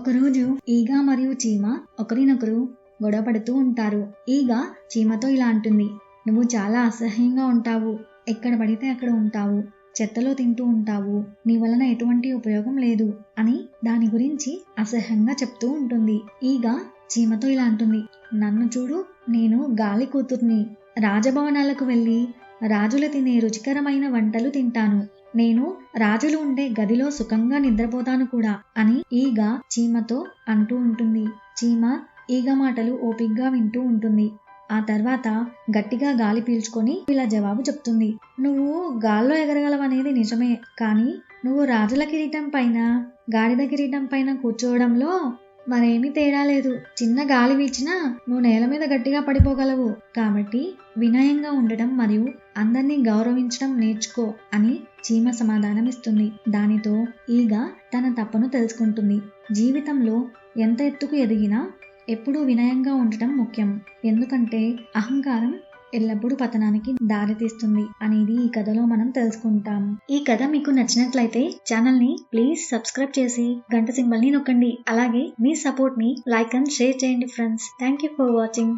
ఒకరోజు ఈగ మరియు చీమ ఒకరినొకరు గొడవపడుతూ ఉంటారు. ఈగ చీమతో ఇలా అంటుంది, నువ్వు చాలా అసహ్యంగా ఉంటావు, ఎక్కడ పడితే అక్కడ ఉంటావు, చెత్తలో తింటూ ఉంటావు, నీ వలన ఎటువంటి ఉపయోగం లేదు అని దాని గురించి అసహ్యంగా చెప్తూ ఉంటుంది. ఈగ చీమతో ఇలా అంటుంది, నన్ను చూడు, నేను గాలి కూతుర్ని, రాజభవనాలకు వెళ్ళి రాజులు తినే రుచికరమైన వంటలు తింటాను, నేను రాజులు ఉండే గదిలో సుఖంగా నిద్రపోతాను కూడా అని ఈగ చీమతో అంటూ ఉంటుంది. చీమ ఈగ మాటలు ఓపిగ్గా వింటూ ఉంటుంది. ఆ తర్వాత గట్టిగా గాలి పీల్చుకొని ఇలా జవాబు చెప్తుంది, నువ్వు గాల్లో ఎగరగలవనేది నిజమే, కానీ నువ్వు రాజుల కిరీటం పైన గాడిద కిరీటం పైన కూర్చోవడంలో మరేమీ తేడా లేదు. చిన్న గాలి వీచినా నువ్వు నేల మీద గట్టిగా పడిపోగలవు. కాబట్టి వినయంగా ఉండటం మరియు అందరినీ గౌరవించడం నేర్చుకో అని చీమ సమాధానం ఇస్తుంది. దానితో ఈగ తన తప్పును తెలుసుకుంటుంది. జీవితంలో ఎంత ఎత్తుకు ఎదిగినా ఎప్పుడూ వినయంగా ఉండటం ముఖ్యం. ఎందుకంటే అహంకారం ఎల్లప్పుడూ పతనానికి దారితీస్తుంది అనేది ఈ కథలో మనం తెలుసుకుంటాం. ఈ కథ మీకు నచ్చినట్లయితే ఛానల్ ని ప్లీజ్ సబ్స్క్రైబ్ చేసి గంట సింబల్ ని నొక్కండి. అలాగే మీ సపోర్ట్ ని లైక్ అండ్ షేర్ చేయండి friends. Thank you for watching.